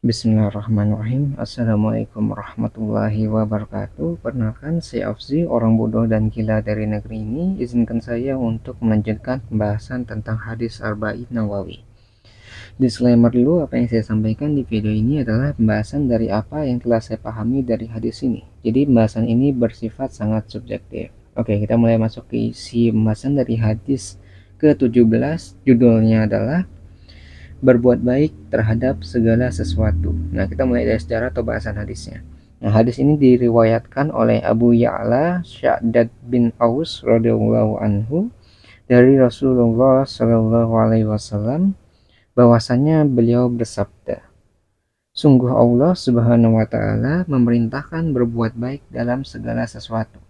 Bismillahirrahmanirrahim. Assalamualaikum warahmatullahi wabarakatuh. Perkenalkan, saya Afzi, orang bodoh dan gila dari negeri ini. Izinkan saya untuk melanjutkan pembahasan tentang hadis Arba'in Nawawi. Disclaimer dulu, apa yang saya sampaikan di video ini adalah pembahasan dari apa yang telah saya pahami dari hadis ini. Jadi pembahasan ini bersifat sangat subjektif. Oke, kita mulai masuk ke isi pembahasan dari hadis ke-17. Judulnya adalah berbuat baik terhadap segala sesuatu. Nah, kita mulai dari sejarah atau bahasan hadisnya. Nah, hadis ini diriwayatkan oleh Abu Ya'la Sya'dad bin Aus radhiyallahu anhu dari Rasulullah Shallallahu alaihi wasallam bahwasanya beliau bersabda, sungguh Allah Subhanahu wa taala memerintahkan berbuat baik dalam segala sesuatu.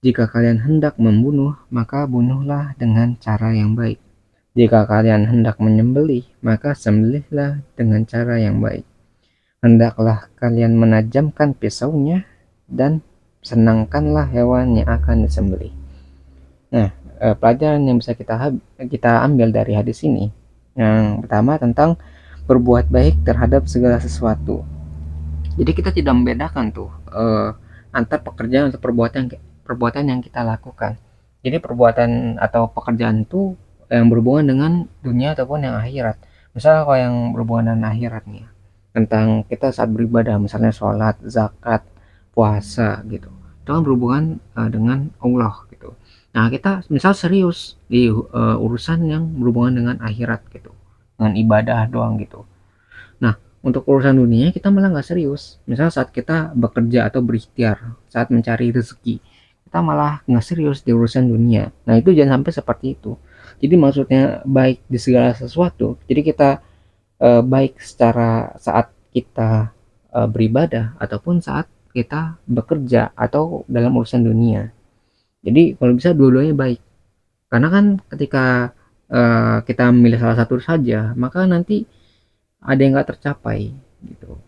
Jika kalian hendak membunuh, maka bunuhlah dengan cara yang baik. Jika kalian hendak menyembelih, maka sembelihlah dengan cara yang baik. Hendaklah kalian menajamkan pisaunya dan senangkanlah hewan yang akan disembelih. Nah, pelajaran yang bisa kita ambil dari hadis ini, yang pertama tentang berbuat baik terhadap segala sesuatu. Jadi kita tidak membedakan tuh antar pekerjaan atau perbuatan yang kita lakukan. Jadi perbuatan atau pekerjaan itu yang berhubungan dengan dunia ataupun yang akhirat. Misalnya kalau yang berhubungan dengan akhirat nih, tentang kita saat beribadah, misalnya sholat, zakat, puasa gitu, itu kan berhubungan dengan Allah gitu. Nah, kita misal serius di urusan yang berhubungan dengan akhirat gitu, dengan ibadah doang gitu. Nah, untuk urusan dunia kita malah nggak serius. Misal saat kita bekerja atau berikhtiar, saat mencari rezeki, kita malah nggak serius di urusan dunia. Nah, itu jangan sampai seperti itu. Jadi maksudnya baik di segala sesuatu. Jadi kita baik secara saat kita beribadah ataupun saat kita bekerja atau dalam urusan dunia. Jadi kalau bisa dua-duanya baik. Karena kan ketika kita memilih salah satu saja, maka nanti ada yang nggak tercapai gitu.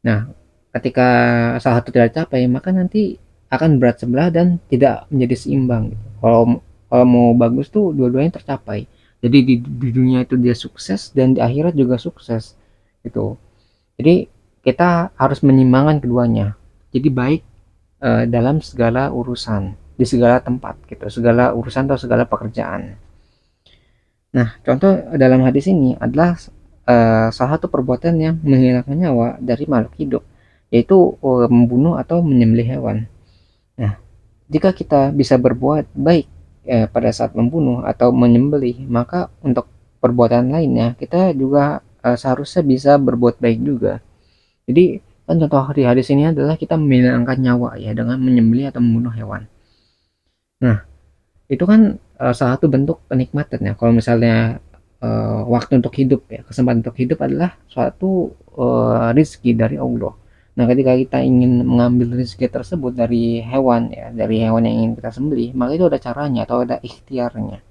Nah, ketika salah satu tidak tercapai, maka nanti akan berat sebelah dan tidak menjadi seimbang gitu. Kalau mau bagus tuh dua-duanya tercapai. Jadi di dunia itu dia sukses dan di akhirat juga sukses gitu. Jadi kita harus menyimbangkan keduanya. Jadi baik dalam segala urusan, di segala tempat gitu, segala urusan atau segala pekerjaan. Nah, contoh dalam hadis ini adalah salah satu perbuatan yang menghilangkan nyawa dari makhluk hidup, yaitu membunuh atau menyembelih hewan. Nah, jika kita bisa berbuat baik pada saat membunuh atau menyembelih, maka untuk perbuatan lainnya kita juga seharusnya bisa berbuat baik juga. Jadi kan contoh di hadis ini adalah kita menghilangkan nyawa ya dengan menyembelih atau membunuh hewan. Nah, itu kan salah satu bentuk kenikmatan ya. Kalau misalnya waktu untuk hidup ya, kesempatan untuk hidup adalah suatu rizki dari Allah. Nah, ketika kita ingin mengambil rizki tersebut dari hewan ya, dari hewan yang ingin kita sembelih, maka itu ada caranya atau ada ikhtiarnya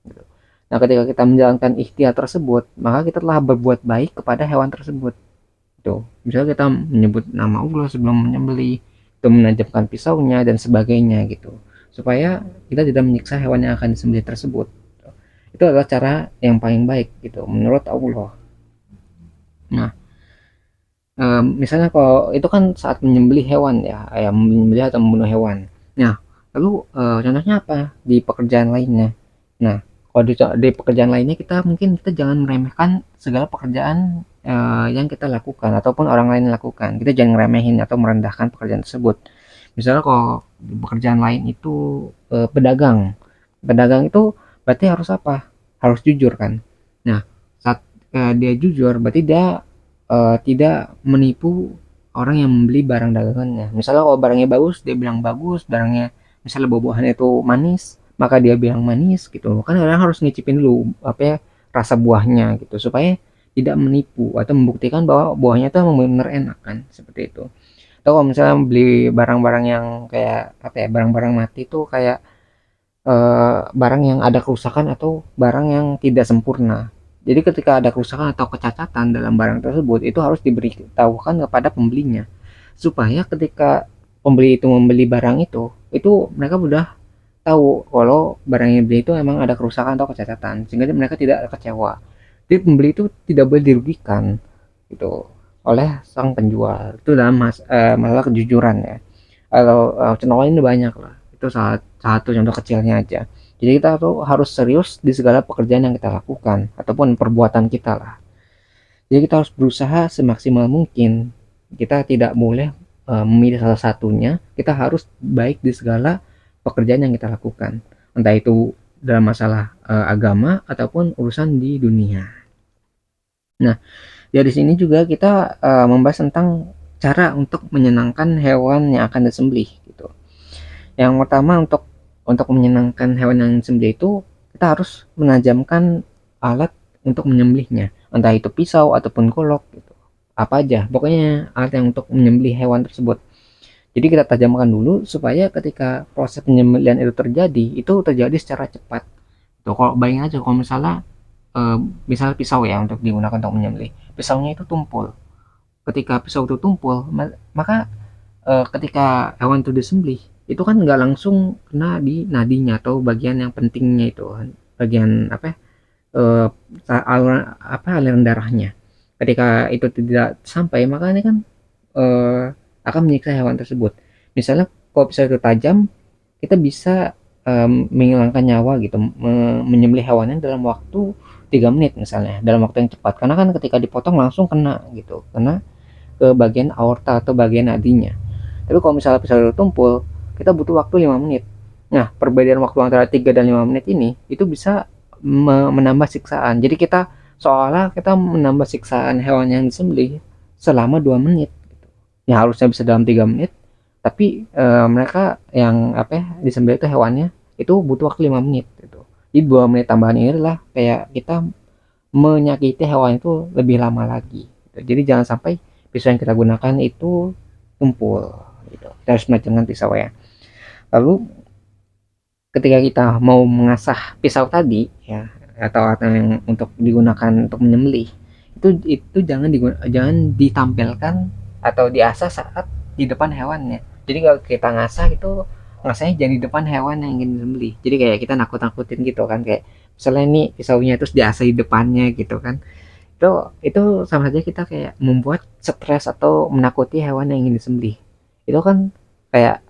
gitu. Nah, ketika kita menjalankan ikhtiar tersebut, maka kita telah berbuat baik kepada hewan tersebut gitu. Misalnya kita menyebut nama Allah sebelum menyembelih, itu menajamkan pisaunya dan sebagainya gitu, supaya kita tidak menyiksa hewan yang akan disembelih tersebut. Itu adalah cara yang paling baik gitu menurut Allah. Nah, misalnya kalau itu kan saat menyembelih hewan ya, ayam menyembelih atau membunuh hewan. Nah, lalu contohnya apa di pekerjaan lainnya? Nah, kalau di pekerjaan lainnya kita jangan meremehkan segala pekerjaan yang kita lakukan ataupun orang lain lakukan. Kita jangan ngeremehin atau merendahkan pekerjaan tersebut. Misalnya kalau di pekerjaan lain itu pedagang. Pedagang itu berarti harus apa? Harus jujur kan. Nah, saat dia jujur berarti dia tidak menipu orang yang membeli barang dagangannya. Misalnya kalau barangnya bagus, dia bilang bagus, barangnya misalnya buah-buahan itu manis, maka dia bilang manis gitu. Kan orang harus ngicipin dulu apa ya rasa buahnya gitu supaya tidak menipu atau membuktikan bahwa buahnya itu memang benar enak kan seperti itu. Atau kalau misalnya beli barang-barang yang kayak apa ya barang-barang mati itu kayak barang yang ada kerusakan atau barang yang tidak sempurna. Jadi ketika ada kerusakan atau kecacatan dalam barang tersebut itu harus diberitahukan kepada pembelinya supaya ketika pembeli itu membeli barang itu mereka sudah tahu kalau barang yang dibeli itu memang ada kerusakan atau kecacatan sehingga mereka tidak kecewa. Jadi pembeli itu tidak boleh dirugikan gitu. oleh sang penjual. Itu dalam masalah kejujuran ya. Kalau contoh lain banyak lah. Itu salah satu contoh kecilnya aja. Jadi kita tuh harus serius di segala pekerjaan yang kita lakukan ataupun perbuatan kita lah. Jadi kita harus berusaha semaksimal mungkin. Kita tidak boleh memilih salah satunya. Kita harus baik di segala pekerjaan yang kita lakukan. Entah itu dalam masalah agama ataupun urusan di dunia. Nah, dari sini juga kita membahas tentang cara untuk menyenangkan hewan yang akan disembelih gitu. Yang pertama untuk menyenangkan hewan yang disembelih itu kita harus menajamkan alat untuk menyembelihnya, entah itu pisau ataupun golok gitu. Apa aja, pokoknya alat yang untuk menyembelih hewan tersebut. Jadi kita tajamkan dulu supaya ketika proses penyembelihan itu terjadi secara cepat. Tuh, kalau bayangin aja kalau misalnya misal pisau ya untuk digunakan untuk menyembelih, pisaunya itu tumpul. Ketika pisau itu tumpul, maka ketika hewan itu disembelih itu kan nggak langsung kena di nadinya atau bagian yang pentingnya itu kan, bagian apa eh, aliran darahnya. Ketika itu tidak sampai, maka ini kan eh, akan menyiksa hewan tersebut. Misalnya kalau pisau itu tajam, kita bisa menghilangkan nyawa gitu, menyembelih hewannya dalam waktu 3 menit misalnya, dalam waktu yang cepat, karena kan ketika dipotong langsung kena gitu, kena ke bagian aorta atau bagian nadinya. Tapi kalau misalnya pisau itu tumpul, kita butuh waktu 5 menit. Nah, perbedaan waktu antara 3 dan 5 menit ini itu bisa menambah siksaan. Jadi kita seolah kita menambah siksaan hewan yang disembelih selama 2 menit. Ya harusnya bisa dalam 3 menit, tapi mereka yang apa ya, disembelih itu hewannya itu butuh waktu 5 menit gitu. Jadi 2 menit tambahan ini adalah kayak kita menyakiti hewan itu lebih lama lagi. Jadi jangan sampai pisau yang kita gunakan itu tumpul gitu. Kita harus menajamkan pisau ya. Lalu ketika kita mau mengasah pisau tadi ya, atau yang untuk digunakan untuk menyembelih, itu jangan ditampilkan atau diasah saat di depan hewannya. Jadi kalau kita ngasah itu ngasahnya jangan di depan hewan yang ingin disembelih. Jadi kayak kita nakut-nakutin gitu kan, kayak misalnya nih pisaunya terus diasah di depannya gitu kan. Itu sama saja kita kayak membuat stres atau menakuti hewan yang ingin disembelih. Itu kan kayak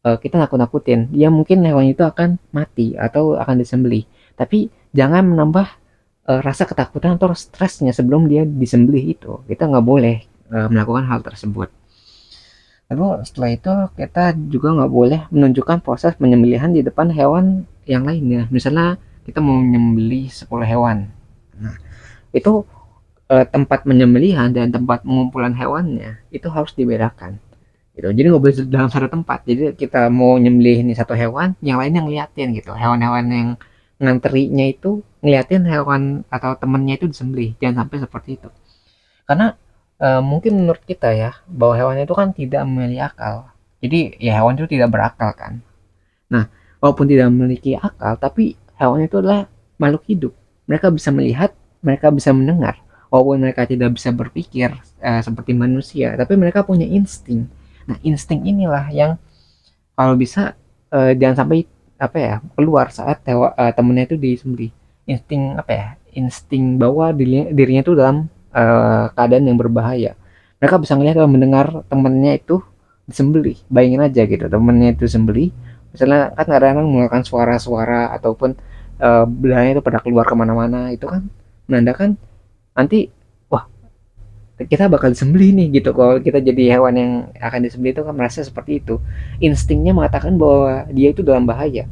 kita nakut-nakutin dia, mungkin hewan itu akan mati atau akan disembelih, tapi jangan menambah rasa ketakutan atau stresnya sebelum dia disembelih. Itu kita nggak boleh melakukan hal tersebut. Lalu setelah itu kita juga nggak boleh menunjukkan proses penyembelihan di depan hewan yang lainnya. Misalnya kita mau menyembelih 10 hewan, nah itu tempat menyembelihan dan tempat pengumpulan hewannya itu harus dibedakan gitu. Jadi nggak boleh dalam satu tempat. Jadi kita mau nyembelih ini satu hewan, yang lainnya ngeliatin gitu. Hewan-hewan yang nganterinya itu ngeliatin hewan atau temennya itu disembelih. Jangan sampai seperti itu. Karena mungkin menurut kita ya bahwa hewan itu kan tidak memiliki akal. Jadi ya hewan itu tidak berakal kan. Nah, walaupun tidak memiliki akal, tapi hewan itu adalah makhluk hidup. Mereka bisa melihat, mereka bisa mendengar. Walaupun mereka tidak bisa berpikir seperti manusia, tapi mereka punya insting. Nah, insting inilah yang kalau bisa jangan sampai apa ya keluar saat temennya itu disembelih. Insting apa ya? Insting bahwa dirinya itu dalam keadaan yang berbahaya. Mereka bisa melihat atau mendengar temennya itu disembelih. Bayangin aja gitu, temennya itu disembelih. Misalnya kan kadang-kadang mengeluarkan suara-suara ataupun belahnya itu pada keluar kemana-mana, itu kan menandakan nanti wah kita bakal disembelih nih gitu. Kalau kita jadi hewan yang akan disembelih itu kan merasa seperti itu, instingnya mengatakan bahwa dia itu dalam bahaya.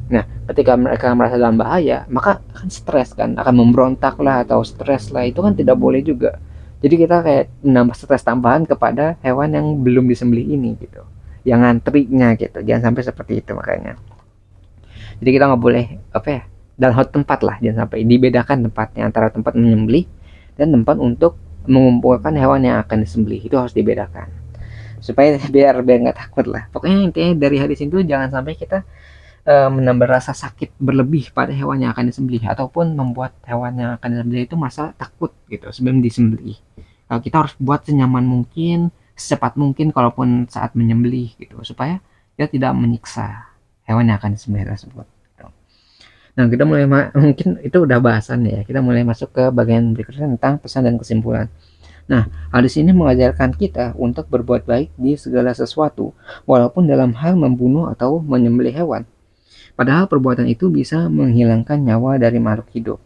Nah, ketika mereka merasa dalam bahaya, maka akan stres kan, akan memberontak lah atau stres lah, itu kan tidak boleh juga. Jadi kita kayak menambah stres tambahan kepada hewan yang belum disembelih ini gitu, yang ngantrinya gitu. Jangan sampai seperti itu makanya. Jadi kita nggak boleh apa ya, dalam hal tempat lah, jangan sampai dibedakan tempatnya antara tempat menyembelih dan tempat untuk mengumpulkan hewan yang akan disembelih. Itu harus dibedakan supaya biar nggak takut lah. Pokoknya intinya dari hadis itu jangan sampai kita menambah rasa sakit berlebih pada hewan yang akan disembelih ataupun membuat hewan yang akan disembelih itu merasa takut gitu sebelum disembelih. Kita harus buat senyaman mungkin, secepat mungkin kalaupun saat menyembelih gitu, supaya dia tidak menyiksa hewan yang akan disembelih tersebut gitu. Nah, kita mungkin itu udah bahasan ya. Kita mulai masuk ke bagian berikutnya tentang pesan dan kesimpulan. Nah, hadis ini mengajarkan kita untuk berbuat baik di segala sesuatu, walaupun dalam hal membunuh atau menyembelih hewan. Padahal perbuatan itu bisa menghilangkan nyawa dari makhluk hidup.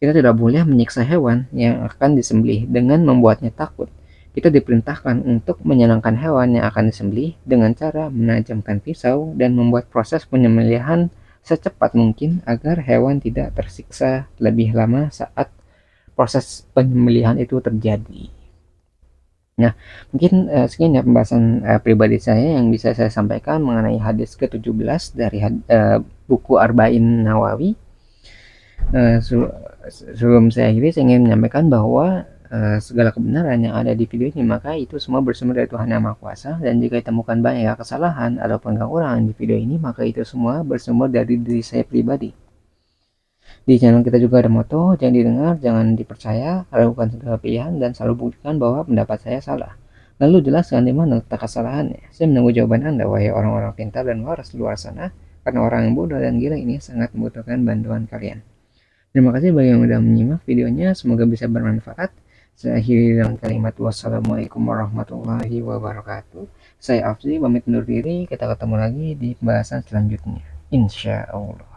Kita tidak boleh menyiksa hewan yang akan disembelih dengan membuatnya takut. Kita diperintahkan untuk menyenangkan hewan yang akan disembelih dengan cara menajamkan pisau dan membuat proses penyembelihan secepat mungkin agar hewan tidak tersiksa lebih lama saat proses penyembelihan itu terjadi. Nah, mungkin sekian ya pembahasan pribadi saya yang bisa saya sampaikan mengenai hadis ke-17 dari buku Arba'in Nawawi. Sebelum saya akhiri, saya ingin menyampaikan bahwa segala kebenaran yang ada di video ini maka itu semua bersumber dari Tuhan Yang Maha Kuasa, dan jika ditemukan banyak kesalahan ataupun kekurangan di video ini maka itu semua bersumber dari diri saya pribadi. Di channel kita juga ada moto, jangan didengar, jangan dipercaya, ragukan segala pilihan, dan selalu buktikan bahwa pendapat saya salah. Lalu jelaskan di mana letak kesalahannya. Saya menunggu jawaban Anda, wahai orang-orang pintar dan waras di luar sana, karena orang yang bodoh dan gila ini sangat membutuhkan bantuan kalian. Terima kasih bagi yang sudah menyimak videonya, semoga bisa bermanfaat. Saya akhiri dengan kalimat wassalamualaikum warahmatullahi wabarakatuh. Saya Afzi, pamit undur diri, kita ketemu lagi di pembahasan selanjutnya. Insya Allah.